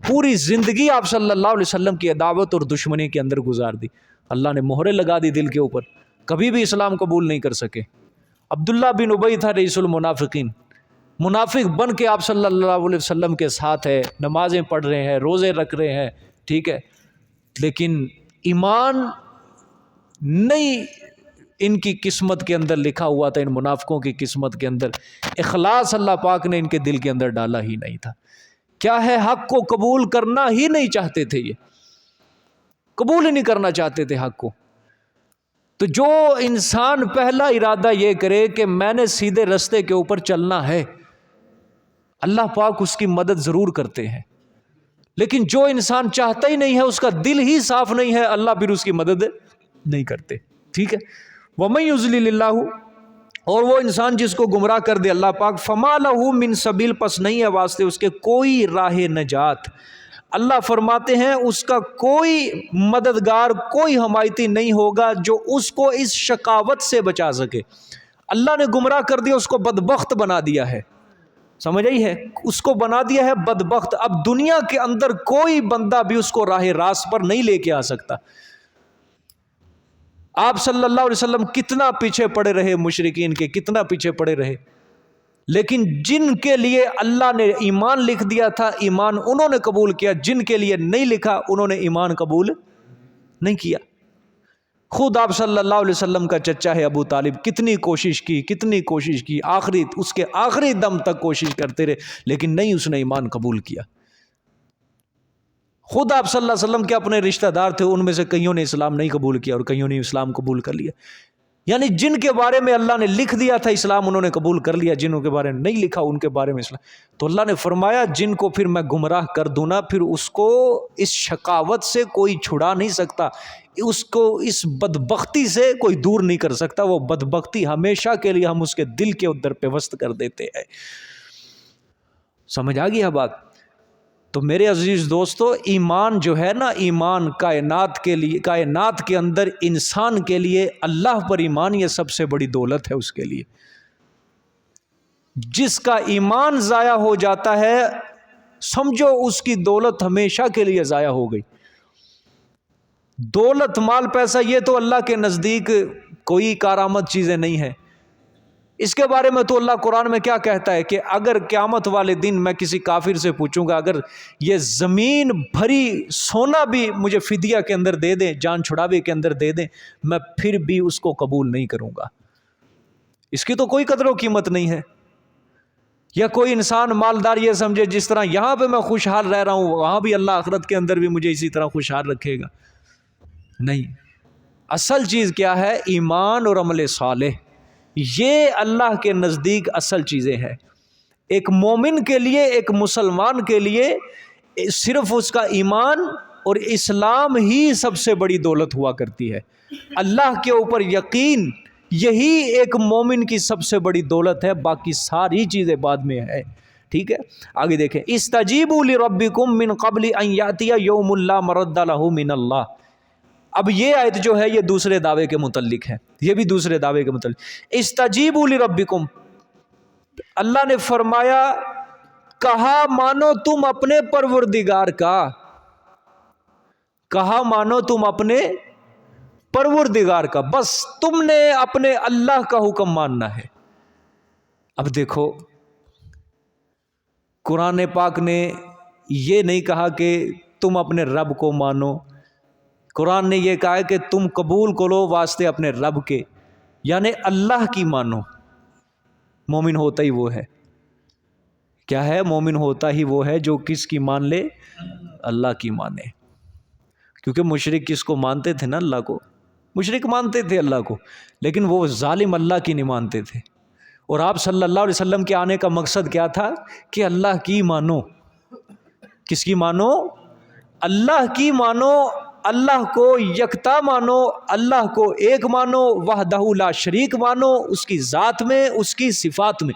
پوری زندگی آپ صلی اللہ علیہ وسلم کی عداوت اور دشمنی کے اندر گزار دی. اللہ نے مہرے لگا دی دل کے اوپر، کبھی بھی اسلام قبول نہیں کر سکے. عبداللہ بن ابی تھا رئیس المنافقین، منافق بن کے آپ صلی اللہ علیہ وسلم کے ساتھ ہے، نمازیں پڑھ رہے ہیں، روزے رکھ رہے ہیں، ٹھیک ہے، لیکن ایمان نہیں ان کی قسمت کے اندر لکھا ہوا تھا. ان منافقوں کی قسمت کے اندر اخلاص اللہ پاک نے ان کے دل کے اندر ڈالا ہی نہیں تھا. کیا ہے، حق کو قبول کرنا ہی نہیں چاہتے تھے، یہ قبول ہی نہیں کرنا چاہتے تھے حق کو. تو جو انسان پہلا ارادہ یہ کرے کہ میں نے سیدھے رستے کے اوپر چلنا ہے، اللہ پاک اس کی مدد ضرور کرتے ہیں. لیکن جو انسان چاہتا ہی نہیں ہے، اس کا دل ہی صاف نہیں ہے، اللہ پھر اس کی مدد نہیں کرتے. ٹھیک ہے، وَمَن يُضْلِلِ اللَّهُ، اور وہ انسان جس کو گمراہ کر دے اللہ پاک، فَمَا لَهُ مِن سَبِيلٍ، پس نہیں ہے واسطے اس کے کوئی راہ نجات. اللہ فرماتے ہیں اس کا کوئی مددگار، کوئی حمایتی نہیں ہوگا جو اس کو اس شقاوت سے بچا سکے. اللہ نے گمراہ کر دیا، اس کو بدبخت بنا دیا ہے. سمجھ آئی ہے، اس کو بنا دیا ہے بدبخت. اب دنیا کے اندر کوئی بندہ بھی اس کو راہ راست پر نہیں لے کے آ سکتا. آپ صلی اللہ علیہ وسلم کتنا پیچھے پڑے رہے مشرکین کے، کتنا پیچھے پڑے رہے، لیکن جن کے لیے اللہ نے ایمان لکھ دیا تھا ایمان انہوں نے قبول کیا، جن کے لیے نہیں لکھا انہوں نے ایمان قبول نہیں کیا. خود آپ صلی اللہ علیہ وسلم کا چچا ہے ابو طالب، کتنی کوشش کی، آخری اس کے آخری دم تک کوشش کرتے رہے، لیکن نہیں، اس نے ایمان قبول کیا. خود آپ صلی اللہ علیہ وسلم کے اپنے رشتہ دار تھے، ان میں سے کئیوں نے اسلام نہیں قبول کیا اور کئیوں نے اسلام قبول کر لیا. یعنی جن کے بارے میں اللہ نے لکھ دیا تھا اسلام انہوں نے قبول کر لیا، جنہوں کے بارے میں نہیں لکھا ان کے بارے میں اسلام. تو اللہ نے فرمایا جن کو پھر میں گمراہ کر دوں نا، پھر اس کو اس شقاوت سے کوئی چھڑا نہیں سکتا، اس کو اس بدبختی سے کوئی دور نہیں کر سکتا. وہ بدبختی ہمیشہ کے لیے ہم اس کے دل کے اندر پیوست کر دیتے ہیں. سمجھ آ گیا بات؟ تو میرے عزیز دوستو، ایمان جو ہے نا، ایمان کائنات کے لیے، کائنات کے اندر انسان کے لیے اللہ پر ایمان یہ سب سے بڑی دولت ہے. اس کے لیے جس کا ایمان ضائع ہو جاتا ہے سمجھو اس کی دولت ہمیشہ کے لیے ضائع ہو گئی. دولت، مال، پیسہ یہ تو اللہ کے نزدیک کوئی کارآمد چیزیں نہیں ہیں. اس کے بارے میں تو اللہ قرآن میں کیا کہتا ہے کہ اگر قیامت والے دن میں کسی کافر سے پوچھوں گا اگر یہ زمین بھری سونا بھی مجھے فدیہ کے اندر دے دیں، جان چھڑاوے کے اندر دے دیں، میں پھر بھی اس کو قبول نہیں کروں گا. اس کی تو کوئی قدر و قیمت نہیں ہے. یا کوئی انسان مالدار یہ سمجھے جس طرح یہاں پہ میں خوشحال رہ رہا ہوں وہاں بھی اللہ آخرت کے اندر بھی مجھے اسی طرح خوشحال رکھے گا. نہیں، اصل چیز کیا ہے؟ ایمان اور عمل صالح. یہ اللہ کے نزدیک اصل چیزیں ہیں. ایک مومن کے لیے، ایک مسلمان کے لیے صرف اس کا ایمان اور اسلام ہی سب سے بڑی دولت ہوا کرتی ہے. اللہ کے اوپر یقین، یہی ایک مومن کی سب سے بڑی دولت ہے، باقی ساری چیزیں بعد میں ہے. ٹھیک ہے، آگے دیکھیں، استجیبوا لربکم من قبل ان یاتی یوم لا مرد لہ من اللہ. اب یہ آیت جو ہے یہ دوسرے دعوے کے متعلق ہے، یہ بھی دوسرے دعوے کے متعلق. استجیبوا لربکم، اللہ نے فرمایا کہا مانو تم اپنے پروردگار کا، کہا مانو تم اپنے پروردگار کا، بس تم نے اپنے اللہ کا حکم ماننا ہے۔ اب دیکھو قرآن پاک نے یہ نہیں کہا کہ تم اپنے رب کو مانو، قرآن نے یہ کہا ہے کہ تم قبول کرو واسطے اپنے رب کے، یعنی اللہ کی مانو۔ مومن ہوتا ہی وہ ہے، کیا ہے؟ مومن ہوتا ہی وہ ہے جو کس کی مان لے؟ اللہ کی مانے۔ کیونکہ مشرک کس کو مانتے تھے نا؟ اللہ کو۔ مشرک مانتے تھے اللہ کو، لیکن وہ ظالم اللہ کی نہیں مانتے تھے۔ اور آپ صلی اللہ علیہ وسلم کے آنے کا مقصد کیا تھا؟ کہ اللہ کی مانو۔ کس کی مانو؟ اللہ کی مانو، اللہ کو یکتا مانو، اللہ کو ایک مانو، وحدہ لا شریک مانو، اس کی ذات میں، اس کی صفات میں،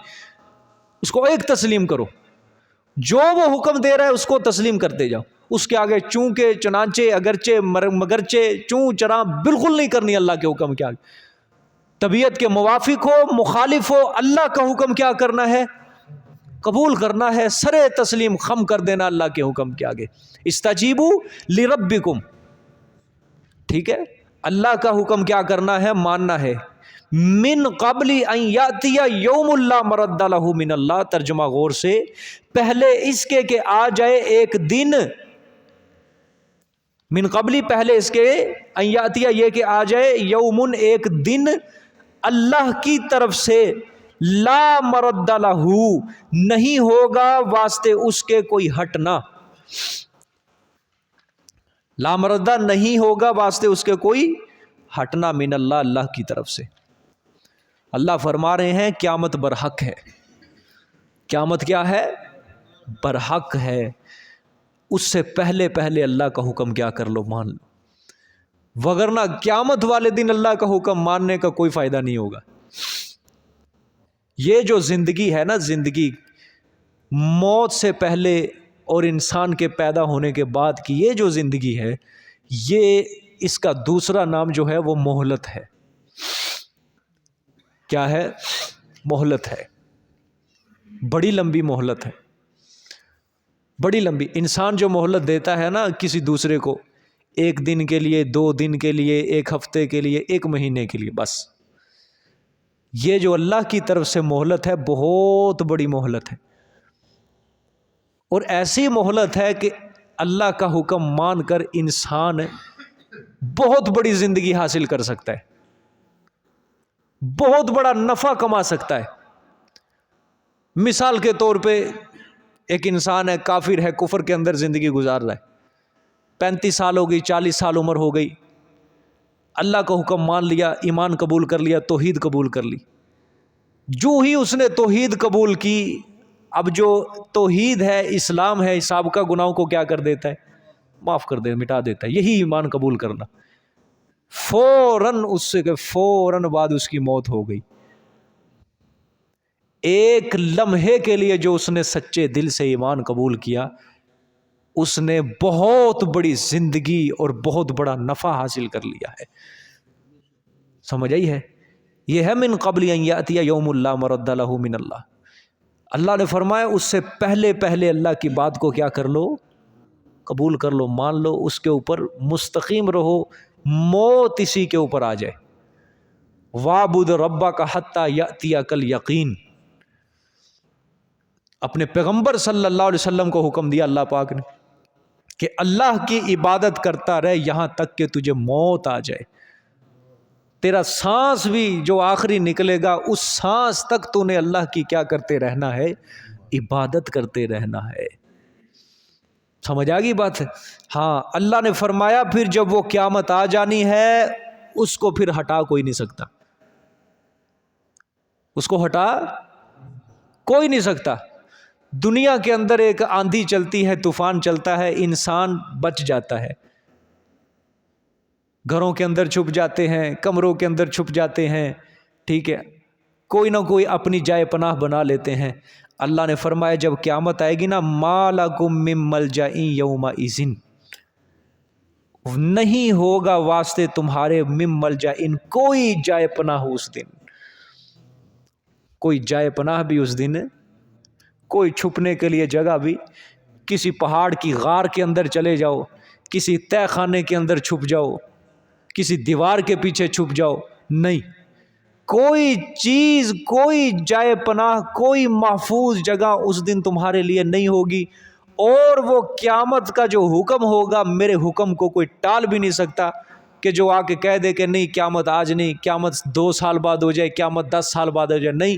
اس کو ایک تسلیم کرو۔ جو وہ حکم دے رہا ہے اس کو تسلیم کرتے جاؤ، اس کے آگے چونکہ چنانچہ اگرچہ مگرچہ چوں چراں بالکل نہیں کرنی اللہ کے حکم کے آگے۔ طبیعت کے موافق ہو مخالف ہو، اللہ کا حکم کیا کرنا ہے؟ قبول کرنا ہے، سرے تسلیم خم کر دینا اللہ کے حکم کے آگے۔ استجیبوا لربکم، ٹھیک ہے؟ اللہ کا حکم کیا کرنا ہے؟ ماننا ہے۔ من قبل ان یاتی یوم لا مرد لہ من اللہ، ترجمہ غور سے، پہلے اس کے کہ آ جائے ایک دن، من قبلی پہلے اس کے، ان یاتی یہ کہ آ جائے، یومن ایک دن، اللہ کی طرف سے، لا مرد لہ نہیں ہوگا واسطے اس کے کوئی ہٹنا، لا مردہ نہیں ہوگا واسطے اس کے کوئی ہٹنا، من اللہ، اللہ کی طرف سے۔ اللہ فرما رہے ہیں قیامت برحق ہے۔ قیامت کیا ہے؟ برحق ہے۔ اس سے پہلے پہلے اللہ کا حکم کیا کر لو؟ مان لو، وگرنہ قیامت والے دن اللہ کا حکم ماننے کا کوئی فائدہ نہیں ہوگا۔ یہ جو زندگی ہے نا، زندگی موت سے پہلے اور انسان کے پیدا ہونے کے بعد کی یہ جو زندگی ہے، یہ اس کا دوسرا نام جو ہے وہ مہلت ہے۔ کیا ہے؟ مہلت ہے، بڑی لمبی مہلت ہے، بڑی لمبی۔ انسان جو مہلت دیتا ہے نا کسی دوسرے کو، ایک دن کے لیے، 2 دن کے لیے، 1 ہفتے کے لیے، 1 مہینے کے لیے، بس، یہ جو اللہ کی طرف سے مہلت ہے بہت بڑی مہلت ہے، اور ایسی مہلت ہے کہ اللہ کا حکم مان کر انسان بہت بڑی زندگی حاصل کر سکتا ہے، بہت بڑا نفع کما سکتا ہے۔ مثال کے طور پہ ایک انسان ہے، کافر ہے، کفر کے اندر زندگی گزار رہا ہے، 35 سال ہو گئی، 40 سال عمر ہو گئی، اللہ کا حکم مان لیا، ایمان قبول کر لیا، توحید قبول کر لی۔ جو ہی اس نے توحید قبول کی، اب جو توحید ہے، اسلام ہے، سابقہ گناہوں کو کیا کر دیتا ہے؟ معاف کر دے، مٹا دیتا ہے۔ یہی ایمان قبول کرنا، فوراً اس سے کہ فوراً بعد اس کی موت ہو گئی۔ ایک لمحے کے لیے جو اس نے سچے دل سے ایمان قبول کیا، اس نے بہت بڑی زندگی اور بہت بڑا نفع حاصل کر لیا ہے۔ سمجھ آئی ہے؟ یہ ہے من قبل ان یاتی یوم لا مرد لہ من اللہ۔ اللہ نے فرمایا اس سے پہلے پہلے اللہ کی بات کو کیا کر لو؟ قبول کر لو، مان لو، اس کے اوپر مستقیم رہو، موت اسی کے اوپر آ جائے۔ وَاعْبُدْ رَبَّكَ حَتَّى يَأْتِيَكَ الْيَقِينُ، اپنے پیغمبر صلی اللہ علیہ وسلم کو حکم دیا اللہ پاک نے کہ اللہ کی عبادت کرتا رہے یہاں تک کہ تجھے موت آ جائے۔ تیرا سانس بھی جو آخری نکلے گا، اس سانس تک تو نے اللہ کی کیا کرتے رہنا ہے؟ عبادت کرتے رہنا ہے۔ سمجھ آ گئی بات ہے؟ ہاں، اللہ نے فرمایا پھر جب وہ قیامت آ جانی ہے، اس کو پھر ہٹا کوئی نہیں سکتا، اس کو ہٹا کوئی نہیں سکتا۔ دنیا کے اندر ایک آندھی چلتی ہے، طوفان چلتا ہے، انسان بچ جاتا ہے، گھروں کے اندر چھپ جاتے ہیں، کمروں کے اندر چھپ جاتے ہیں، ٹھیک ہے، کوئی نہ کوئی اپنی جائے پناہ بنا لیتے ہیں۔ اللہ نے فرمایا جب قیامت آئے گی نا، مَا لَكُم مِّن مَلْجَإٍ يَوْمَئِذٍ، نہیں ہوگا واسطے تمہارے مِّن مَلْجَإٍ کوئی جائے پناہ اس دن، کوئی جائے پناہ بھی اس دن کوئی چھپنے کے لیے جگہ بھی، کسی پہاڑ کی غار کے اندر چلے جاؤ، کسی تہہ خانے کے اندر چھپ جاؤ، کسی دیوار کے پیچھے چھپ جاؤ، نہیں، کوئی چیز، کوئی جائے پناہ، کوئی محفوظ جگہ اس دن تمہارے لیے نہیں ہوگی۔ اور وہ قیامت کا جو حکم ہوگا، میرے حکم کو کوئی ٹال بھی نہیں سکتا کہ جو آ کے کہہ دے کہ نہیں قیامت آج نہیں، قیامت 2 سال بعد ہو جائے، قیامت 10 سال بعد ہو جائے، نہیں،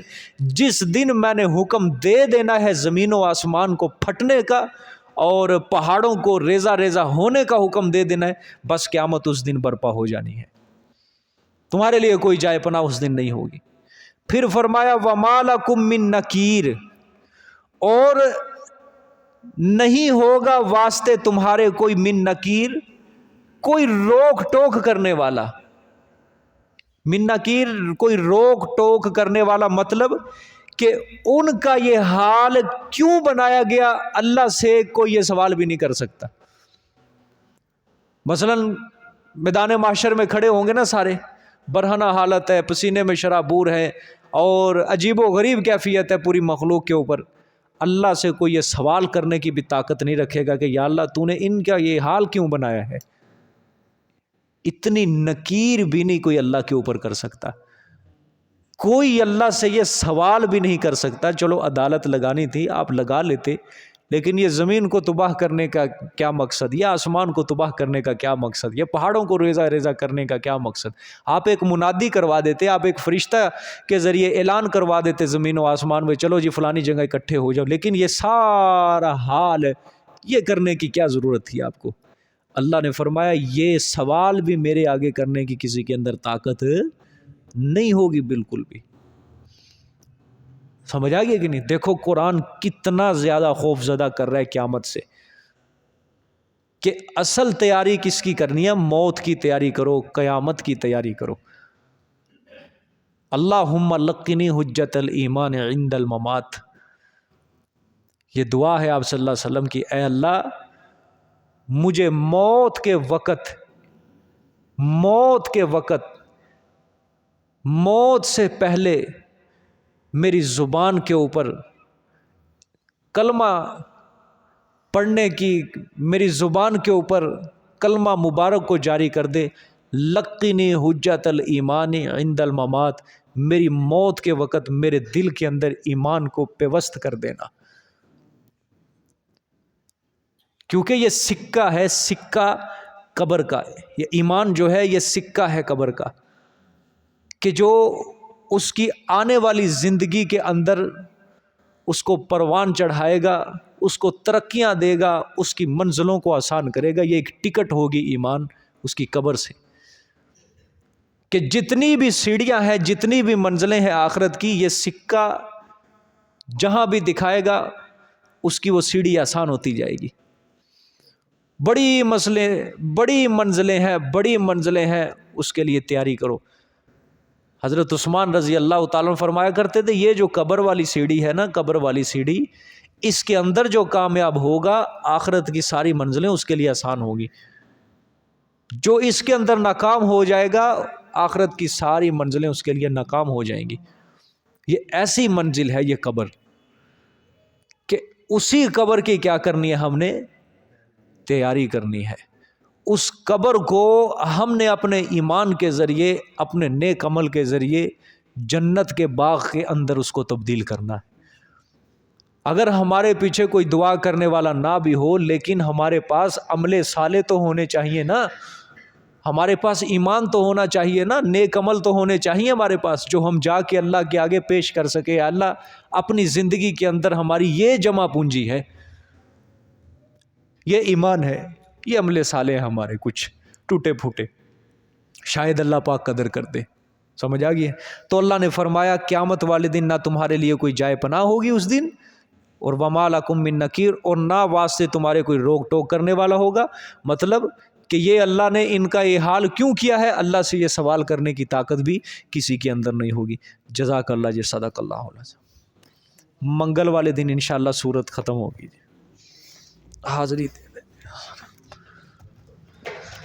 جس دن میں نے حکم دے دینا ہے زمین و آسمان کو پھٹنے کا اور پہاڑوں کو ریزہ ریزہ ہونے کا حکم دے دینا ہے، بس قیامت اس دن برپا ہو جانی ہے، تمہارے لیے کوئی جائے پناہ اس دن نہیں ہوگی۔ پھر فرمایا وَمَا لَكُم مِّن نَكِيرٍ، اور نہیں ہوگا واسطے تمہارے کوئی من نکیر، کوئی روک ٹوک کرنے والا۔ من نکیر کوئی روک ٹوک کرنے والا، مطلب کہ ان کا یہ حال کیوں بنایا گیا، اللہ سے کوئی یہ سوال بھی نہیں کر سکتا۔ مثلا میدان محشر میں کھڑے ہوں گے نا سارے، برہنہ حالت ہے، پسینے میں شرابور ہے اور عجیب و غریب کیفیت ہے پوری مخلوق کے اوپر، اللہ سے کوئی یہ سوال کرنے کی بھی طاقت نہیں رکھے گا کہ یا اللہ تو نے ان کا یہ حال کیوں بنایا ہے۔ اتنی نکیر بھی نہیں کوئی اللہ کے اوپر کر سکتا، کوئی اللہ سے یہ سوال بھی نہیں کر سکتا۔ چلو عدالت لگانی تھی آپ لگا لیتے، لیکن یہ زمین کو تباہ کرنے کا کیا مقصد، یہ آسمان کو تباہ کرنے کا کیا مقصد، یہ پہاڑوں کو ریزہ ریزہ کرنے کا کیا مقصد؟ آپ ایک منادی کروا دیتے، آپ ایک فرشتہ کے ذریعے اعلان کروا دیتے زمین و آسمان میں، چلو جی فلانی جگہ اکٹھے ہو جاؤ، لیکن یہ سارا حال یہ کرنے کی کیا ضرورت تھی آپ کو؟ اللہ نے فرمایا یہ سوال بھی میرے آگے کرنے کی کسی کے اندر طاقت نہیں ہوگی بالکل بھی۔ سمجھ آ گیا کہ نہیں؟ دیکھو قرآن کتنا زیادہ خوف زدہ کر رہا ہے قیامت سے، کہ اصل تیاری کس کی کرنی ہے؟ موت کی تیاری کرو، قیامت کی تیاری کرو۔ اللہم لقنی حجت الایمان عند الممات، یہ دعا ہے آپ صلی اللہ علیہ وسلم کی، اے اللہ مجھے موت کے وقت موت سے پہلے میری زبان کے اوپر کلمہ پڑھنے کی، میری زبان کے اوپر کلمہ مبارک کو جاری کر دے، لقنی حجت الایمان عند الممات، میری موت کے وقت میرے دل کے اندر ایمان کو پیوست کر دینا، کیونکہ یہ سکہ ہے، سکہ قبر کا، یہ ایمان جو ہے یہ سکہ ہے قبر کا، کہ جو اس کی آنے والی زندگی کے اندر اس کو پروان چڑھائے گا، اس کو ترقیاں دے گا، اس کی منزلوں کو آسان کرے گا۔ یہ ایک ٹکٹ ہوگی ایمان اس کی قبر سے، کہ جتنی بھی سیڑھیاں ہیں، جتنی بھی منزلیں ہیں آخرت کی، یہ سکہ جہاں بھی دکھائے گا اس کی وہ سیڑھی آسان ہوتی جائے گی۔ بڑی منزلیں ہیں، اس کے لیے تیاری کرو۔ حضرت عثمان رضی اللہ تعالیٰ عنہ فرمایا کرتے تھے یہ جو قبر والی سیڑھی ہے نا، قبر والی سیڑھی، اس کے اندر جو کامیاب ہوگا آخرت کی ساری منزلیں اس کے لیے آسان ہوگی، جو اس کے اندر ناکام ہو جائے گا آخرت کی ساری منزلیں اس کے لیے ناکام ہو جائیں گی۔ یہ ایسی منزل ہے یہ قبر، کہ اسی قبر کی کیا کرنی ہے؟ ہم نے تیاری کرنی ہے۔ اس قبر کو ہم نے اپنے ایمان کے ذریعے، اپنے نیک عمل کے ذریعے جنت کے باغ کے اندر اس کو تبدیل کرنا ہے۔ اگر ہمارے پیچھے کوئی دعا کرنے والا نہ بھی ہو، لیکن ہمارے پاس عمل صالح تو ہونے چاہیے نا، ہمارے پاس ایمان تو ہونا چاہیے نا، نیک عمل تو ہونے چاہیے ہمارے پاس، جو ہم جا کے اللہ کے آگے پیش کر سکے، اللہ اپنی زندگی کے اندر ہماری یہ جمع پونجی ہے، یہ ایمان ہے، یہ عمل صالح ہمارے کچھ ٹوٹے پھوٹے، شاید اللہ پاک قدر کر دے۔ سمجھ آ گئی ہے؟ تو اللہ نے فرمایا قیامت والے دن نہ تمہارے لیے کوئی جائے پناہ ہوگی اس دن، اور وَمَا لَكُم مِّن نَكِيرٍ، اور نہ واسطے تمہارے کوئی روک ٹوک کرنے والا ہوگا۔ مطلب کہ یہ اللہ نے ان کا یہ حال کیوں کیا ہے، اللہ سے یہ سوال کرنے کی طاقت بھی کسی کے اندر نہیں ہوگی۔ جزاک اللہ جی، صدق اللہ العظیم۔ منگل والے دن انشاءاللہ سورت ختم ہوگی۔ حاضری